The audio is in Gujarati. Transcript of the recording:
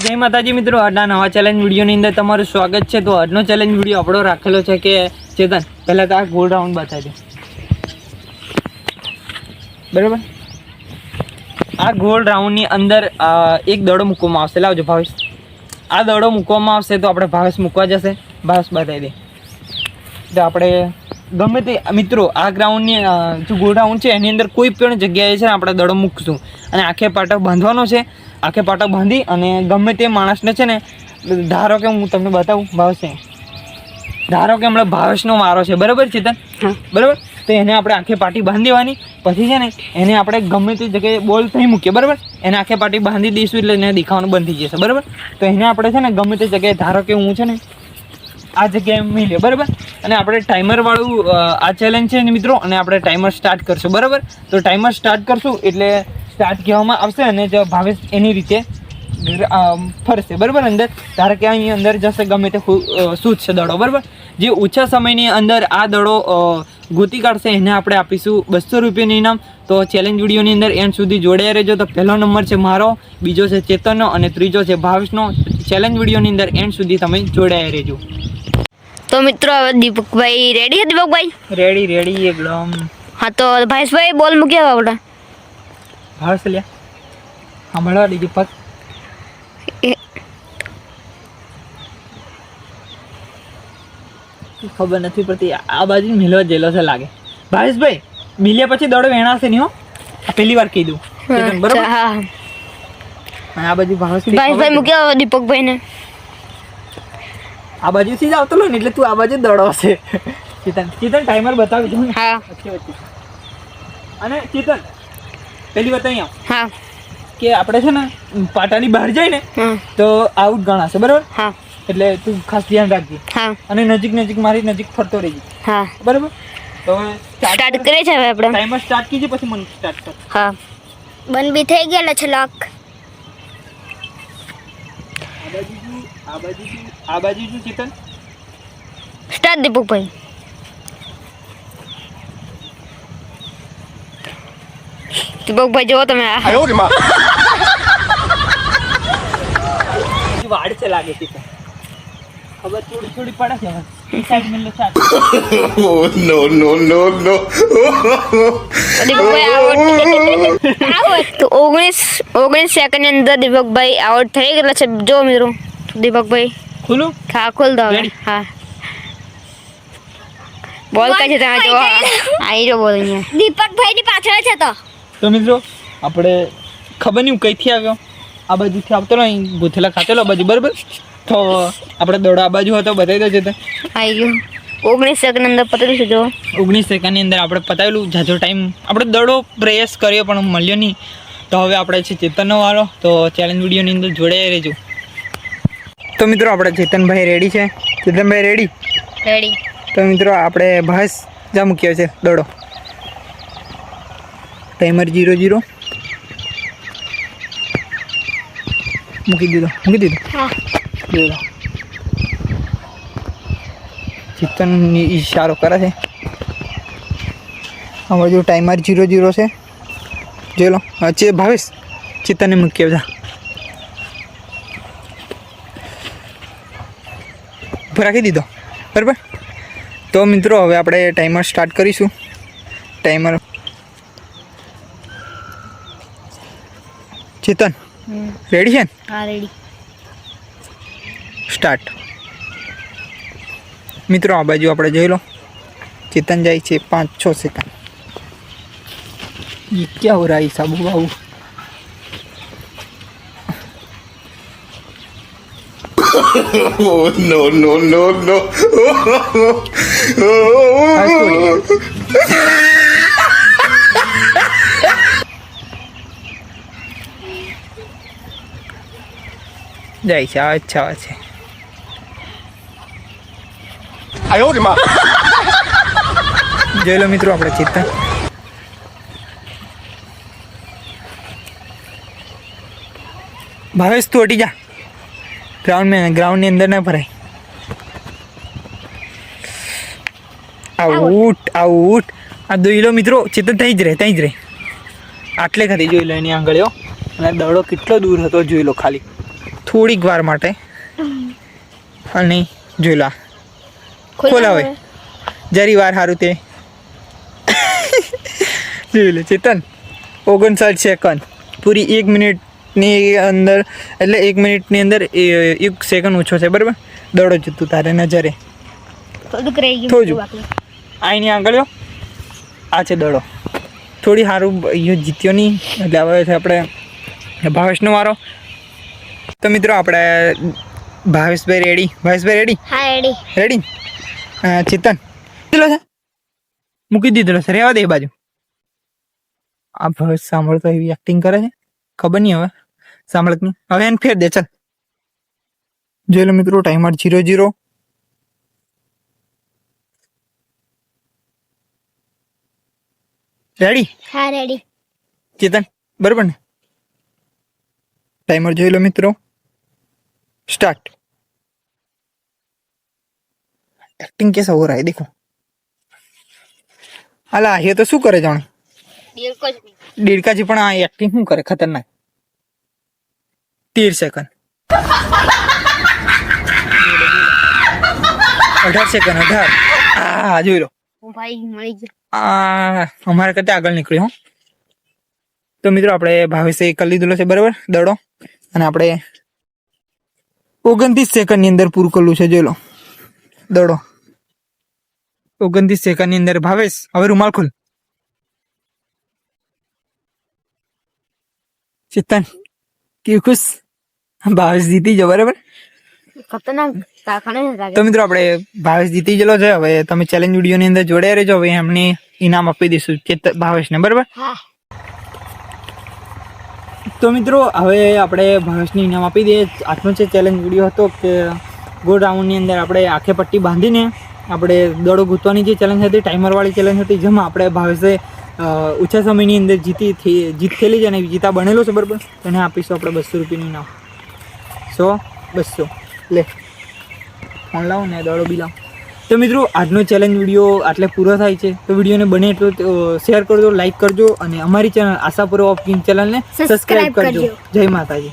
જય માતાજી મિત્રો, આજના નવા ચેલેન્જ વિડીયોની અંદર તમારું સ્વાગત છે। તો આજનો ચેલેન્જ વિડીયો આપણો રાખેલો છે કે ચેતન પહેલાં તો આ ગોળ રાઉન્ડ બતાવી દે, બરાબર? આ ગોળ રાઉન્ડની અંદર એક દડો મૂકવામાં આવશે। લાવજો ભાવેશ, આ દડો મૂકવામાં આવશે તો આપણે ભાવેશ મૂકવા જશે। ભાવેશ બતાવી દે તો આપણે ગમે તે મિત્રો આ ગ્રાઉન્ડની જો ગોળ રાઉન્ડ છે એની અંદર કોઈ પણ જગ્યાએ છે ને આપણે દડો મૂકશું અને આખે પાટો બાંધવાનો છે। આખે પાટો બાંધી અને ગમે તે માણસને છે ને, ધારો કે હું તમને બતાવું ભાવેશ, ધારો કે હમણાં ભાવેશનો વારો છે, બરાબર ચેતન? બરાબર, તો એને આપણે આખે પાટી બાંધી દેવાની। પછી છે ને એને આપણે ગમે તે જગ્યાએ બોલ નહીં મૂકીએ, બરાબર? એને આખે પાટી બાંધી દઈશું એટલે એને દેખાવાનું બંધ થઈ જશે, બરાબર? તો એને આપણે છે ને ગમે તે જગ્યાએ, ધારો કે હું છે ને આ જગ્યાએ મિલે, બરાબર? અને આપણે ટાઈમરવાળું આ ચેલેન્જ છે ને મિત્રો, અને આપણે ટાઈમર સ્ટાર્ટ કરશું, બરાબર? તો ટાઈમર સ્ટાર્ટ કરશું એટલે સ્ટાર્ટ કહેવામાં આવશે અને જો ભાવેશ એની રીતે ફરશે, બરાબર? અંદર ધારો કે અહીં અંદર જશે, ગમે તે શૂટશે દડો, બરાબર? જે ઓછા સમયની અંદર આ દડો ગોતી કાઢશે એને આપણે આપીશું 200 રૂપિયાનું ઇનામ। તો ચેલેન્જ વિડીયોની અંદર એન્ડ સુધી જોડાયા રહેજો। તો પહેલો નંબર છે મારો, બીજો છે ચેતનનો અને ત્રીજો છે ભાવેશનો। ચેલેન્જ વિડીયોની અંદર એન્ડ સુધી તમે જોડાયા રહેજો। તો મિત્રો હવે દીપકભાઈ રેડી છે? દીપકભાઈ રેડી એકદમ। હા તો ભાવેશભાઈ બોલ મૂક્યા આપણે ભાવેશ લ્યા સાંભળવા દીધી પગ ખબર નથી પડતી, આ બાજુ મિલવા જેલો છે લાગે। ભાવેશભાઈ મિલ્યા પછી દડો વેણાશે નહીં હો, આ પહેલી વાર કહી દઉં, બરાબર? હા, આ બાજુ ભાવેશભાઈ મૂક્યા દીપકભાઈને આ બાજુથી જ આવતો ને એટલે તું આ બાજુ દડો હશે। ચેતન ટાઈમર બતાવી દઉં? હા। અને ચેતન પહેલી વાત અહીંયા હા કે આપણે છે ને પાટાની બહાર જાય ને તો આઉટ ગણાશે, બરાબર? હા, એટલે તું ખાસ ધ્યાન રાખજે। હા, અને નજીક મારી નજીક ફરતો રહેજે, હા, બરાબર? તો સ્ટાર્ટ કરીએ છે હવે આપણે। ટાઈમર સ્ટાર્ટ કીજે પછી મને સ્ટાર્ટ કર। હા, બંધ બી થઈ ગયેલા છે લોક। આ બાજુ ચેતન સ્ટાર્ટ દીપકભાઈ। દીપકભાઈ જો તમે વાડ છે લાગે છે, ખબર થોડી પડે છે। સાઈડ મિલ ચાલ। નો તો 19 સેકન્ડ ની અંદર દીપકભાઈ આઉટ થઈ ગયેલા છે। જો મિત્રો દીપકભાઈ ખુલ્લું? હા, ખોલ દો। હા, બોલ કઈ છે તમે જો આઈ જો બોલ અહીંયા દીપકભાઈ ની પાછળ છે। તો મિત્રો આપણે ખબર નહીં કઈથી આવ્યો, આ બાજુથી આવતો ને ગોથેલા ખાતેલો આ બાજુ, બરાબર? તો આપણે દડો આ બાજુ હતો, બતાવી દો છે તો આવી ગયું 19 સેકન્ડ અંદર પતાવી છે। જો 19 સેકન્ડની અંદર આપણે પતાવેલું, જાજો ટાઈમ આપણે દડો પ્રયાસ કર્યો પણ મળ્યો નહીં। તો હવે આપણે છે ચેતનનો વારો, તો ચેલેન્જ વિડીયોની અંદર જોડાયા રહેજો। તો મિત્રો આપણે ચેતનભાઈ રેડી છે? ચેતનભાઈ રેડી? તો મિત્રો આપણે ભાવેશ જા મૂક્યો છે દડો, ટાઈમર 0 મૂકી દીધો। ચેતન ઈશારો કરે છે, આ બાજુ ટાઈમર 0 છે, જોઈ લો। ભાવેશ ચેતનને મૂકી આવજા, ઉભો રાખી દીધો, બરાબર? તો મિત્રો હવે આપણે ટાઈમર સ્ટાર્ટ કરીશું। ટાઈમર ચેતન રેડી છે ને? હા, રેડી સ્ટાર્ટ। મિત્રો આ બાજુ આપણે જોઈ લો, ચેતન જાય છે 5-6 સેકન્ડ। ये क्या हो रहा है साबू बाबू? नो જાય છે, અચ્છા છે। જોઈ લો મિત્રો આપણે ચેતન ભાવેશ તું હટી જા, ગ્રાઉન્ડની અંદર ના ભરાય। આઉટ આ જોઈ લો મિત્રો, ચેતન ત્યાં જ રહે આટલે ખાલી જોઈ લો એની આંગળીઓ, અને દડો કેટલો દૂર હતો જોઈ લો, ખાલી થોડીક વાર માટે અને જોઈ લો ખોલાવે જરી વાર સારું તે જોઈ લે ચેતન 59 સેકન્ડ પૂરી 1 મિનિટની અંદર એટલે 1 મિનિટની અંદર 1 સેકન્ડ ઓછો છે બરાબર દડો જતું તારે નજરે થોડુંક રહી ગયું થોડું. બાકી. અહીંની આગળ લો. આ છે દડો થોડી સારું જીત્યો નહીં એટલે હવે છે આપણે ભાવેશનો વારો તો મિત્રો આપણે ભાવેશભાઈ રેડી હા રેડી. રેડી ચેતન દીધેલો છે મૂકી દીધેલો છે રહેવા દે એ બાજુ આ ભાવેશ સાંભળતો એવી એક્ટિંગ કરે છે ખબર નહીં હવે સાંભળત નહીં હવે એને ફેર દે ચાલ જોઈ લો મિત્રો ટાઈમર 00 રેડી હા રેડી. ચેતન બરાબર ને ટાઈમર જોઈ લો મિત્રો स्टार्ट एक्टिंग कैसा हो रहा है देखो अला ये तो शू करे जाने डेढ़ पण आ एक्टिंग शू करे खतरनाक 13 सेकंड 18 सेकंड 18 आ જોઈ લો ભાઈ મળી ગયો. આ અમારે કરતા આગળ નીકળ્યો તો મિત્રો આપણે ભાવેશે કરી લીધેલો છે બરાબર દડો અને આપણે 29 સેકન્ડની અંદર પૂરું કરલું છે જોઈ લો દડો 29 સેકન્ડની અંદર ભાવેશ હવે રૂમાલ ખોલ ચેતન કે ખુશ ભાવેશ જીતી ગયો બરાબર ખતરનાક કાકાને લાગે. તો મિત્રો આપણે ભાવેશ જીતી ગયેલો છે હવે તમે ચેલેન્જ વિડીયોની અંદર જોડાઈ રહેજો હવે એમને ઇનામ આપી દઈશું ભાવેશને બરાબર હા તો મિત્રો હવે આપણે ભાવેશને ઇનામ આપી દઈએ આજનો જે ચેલેન્જ વિડીયો હતો કે ગોળ રાઉન્ડની અંદર આપણે આખે પટ્ટી બાંધીને આપણે દડો ગૂંથવાની જે ચેલેન્જ હતી ટાઈમરવાળી ચેલેન્જ હતી જેમાં આપણે ભાવેશે ઓછા સમયની અંદર જીત થયેલી છે અને વિજેતા બનેલો છે બરાબર એને આપીશું આપણે 200 રૂપિયાનું ઇનામ 100 200 લે ફોન લાવો ને દડો બી લાવો તો મિત્રો આજનો ચેલેન્જ વિડીયો આટલે પૂરો થાય છે તો વિડીયોને બને એટલો શેર કરજો લાઈક કરજો અને અમારી ચેનલ આશાપુરા ઓફ કિંગ ચેનલને સબસ્ક્રાઈબ કરજો જય માતાજી.